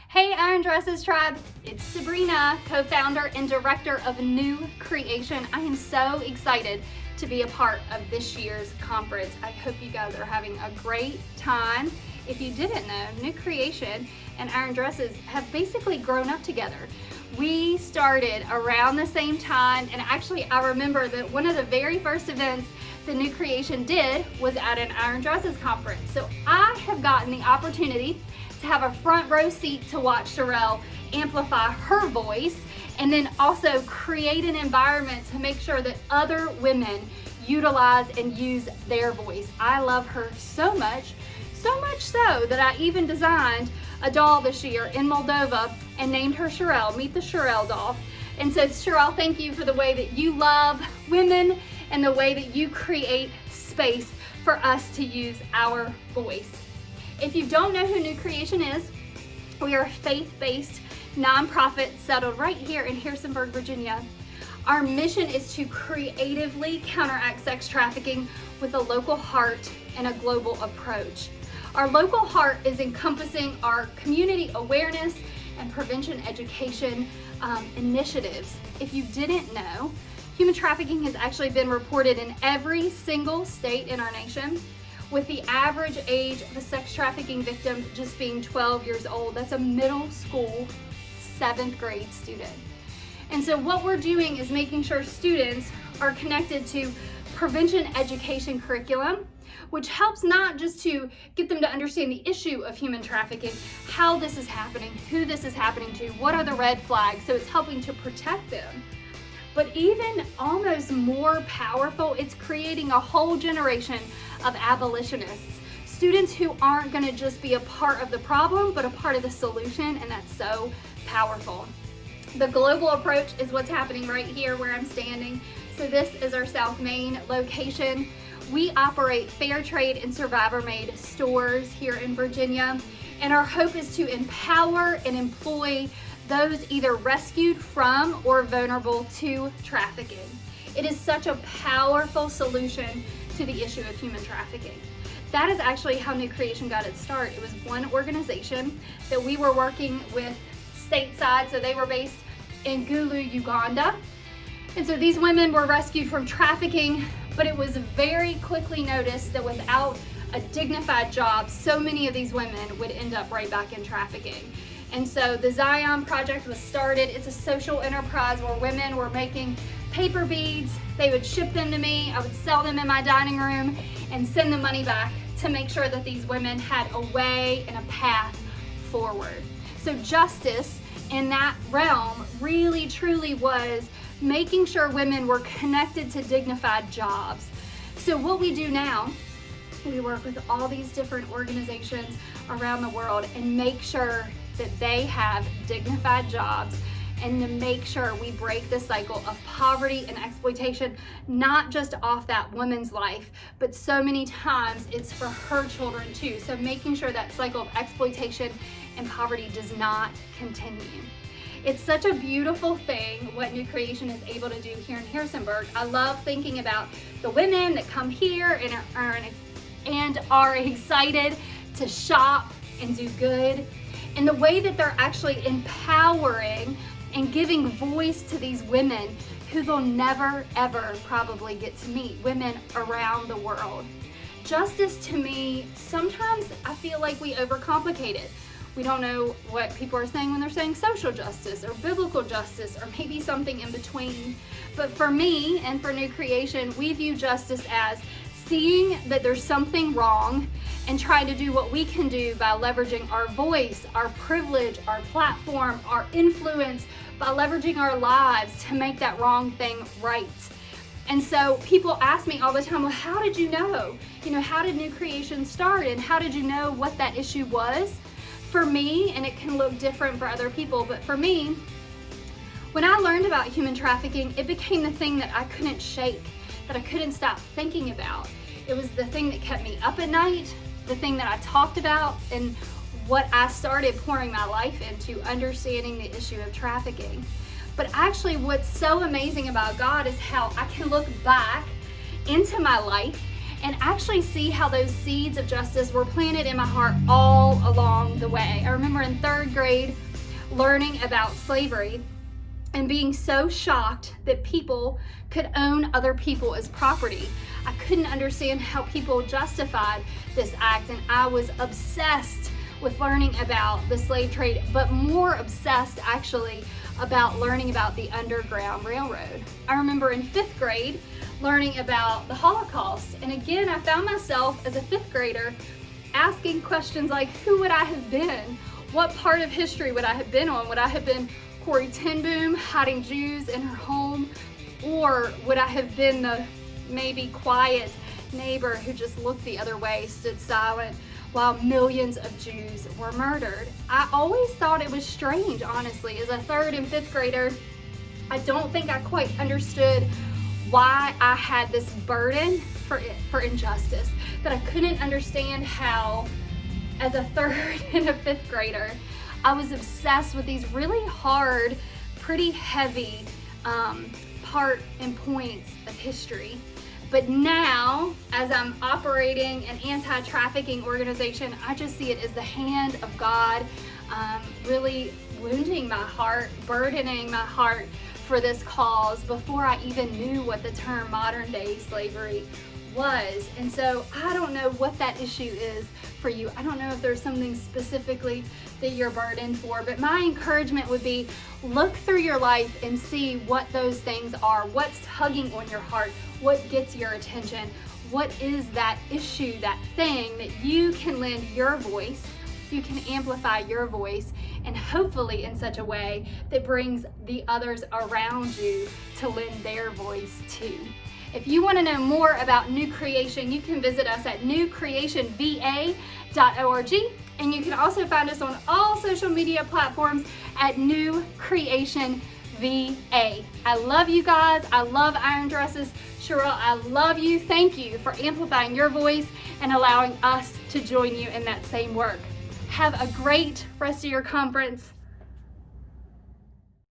Hey IronDresses tribe, it's Sabrina, co-founder and director of New Creation. I am so excited to be a part of this year's conference. I hope you guys are having a great time. If you didn't know, New Creation and IronDresses have basically grown up together. We started around the same time, and actually I remember that one of the very first events the New Creation did was at an IronDresses conference. So I have gotten the opportunity to have a front row seat to watch Sherelle amplify her voice, and then also create an environment to make sure that other women utilize and use their voice. I love her so much so that I even designed a doll this year in Moldova and named her Sherelle. Meet the Sherelle doll. And so Sherelle, thank you for the way that you love women and the way that you create space for us to use our voice. If you don't know who New Creation is, we are a faith-based nonprofit settled right here in Harrisonburg, Virginia. Our mission is to creatively counteract sex trafficking with a local heart and a global approach. Our local heart is encompassing our community awareness and prevention education initiatives. If you didn't know, human trafficking has actually been reported in every single state in our nation, with the average age of a sex trafficking victim just being 12 years old. That's a middle school, 7th grade student. And so what we're doing is making sure students are connected to prevention education curriculum, which helps not just to get them to understand the issue of human trafficking, how this is happening, who this is happening to, what are the red flags, so it's helping to protect them. But even almost more powerful, it's creating a whole generation of abolitionists, students who aren't going to just be a part of the problem, but a part of the solution, and that's so powerful. The global approach is what's happening right here where I'm standing. So this is our South Main location. We operate fair trade and survivor-made stores here in Virginia, and our hope is to empower and employ those either rescued from or vulnerable to trafficking. It is such a powerful solution to the issue of human trafficking. That is actually how New Creation got its start. It was one organization that we were working with stateside, so they were based in Gulu, Uganda. And so these women were rescued from trafficking, but it was very quickly noticed that without a dignified job, so many of these women would end up right back in trafficking. And so the Zion Project was started. It's a social enterprise where women were making paper beads. They would ship them to me. I would sell them in my dining room and send the money back to make sure that these women had a way and a path forward. So justice in that realm really truly was making sure women were connected to dignified jobs. So what we do now, we work with all these different organizations around the world and make sure that they have dignified jobs, and to make sure we break the cycle of poverty and exploitation, not just off that woman's life, but so many times it's for her children too. So making sure that cycle of exploitation and poverty does not continue. It's such a beautiful thing what New Creation is able to do here in Harrisonburg. I love thinking about the women that come here and are excited to shop and do good, and the way that they're actually empowering and giving voice to these women who they'll never ever probably get to meet, women around the world. Justice to me, sometimes I feel like we overcomplicate it. We don't know what people are saying when they're saying social justice or biblical justice or maybe something in between. But for me and for New Creation, we view justice as seeing that there's something wrong and trying to do what we can do by leveraging our voice, our privilege, our platform, our influence, by leveraging our lives to make that wrong thing right. And so people ask me all the time, well, how did you know? How did New Creation start, and how did you know what that issue was? For me, and it can look different for other people, but for me, when I learned about human trafficking, it became the thing that I couldn't shake, that I couldn't stop thinking about. It was the thing that kept me up at night, the thing that I talked about, and what I started pouring my life into, understanding the issue of trafficking. But actually what's so amazing about God is how I can look back into my life and actually see how those seeds of justice were planted in my heart all along the way. I remember in 3rd grade learning about slavery and being so shocked that people could own other people as property. I couldn't understand how people justified this act, and I was obsessed with learning about the slave trade, but more obsessed actually about learning about the Underground Railroad. I remember in 5th grade learning about the Holocaust, and again I found myself as a 5th grader asking questions like, who would I have been? What part of history would I have been on? Would I have been Corrie ten Boom hiding Jews in her home? Or would I have been the maybe quiet neighbor who just looked the other way, stood silent while millions of Jews were murdered? I always thought it was strange, honestly. As a 3rd and 5th grader, I don't think I quite understood why I had this burden for injustice, that I couldn't understand how, as a 3rd and a 5th grader, I was obsessed with these really hard, pretty heavy part and points of history. But now, as I'm operating an anti-trafficking organization, I just see it as the hand of God really wounding my heart, burdening my heart for this cause before I even knew what the term modern day slavery was. And so I don't know what that issue is for you. I don't know if there's something specifically that you're burdened for, but my encouragement would be, look through your life and see what those things are. What's tugging on your heart? What gets your attention? What is that issue, that thing that you can lend your voice, you can amplify your voice, and hopefully in such a way that brings the others around you to lend their voice too. If you want to know more about New Creation, you can visit us at newcreationva.org, and you can also find us on all social media platforms at New Creation VA. I love you guys. I love IronDresses. Cheryl, I love you. Thank you for amplifying your voice and allowing us to join you in that same work. Have a great rest of your conference.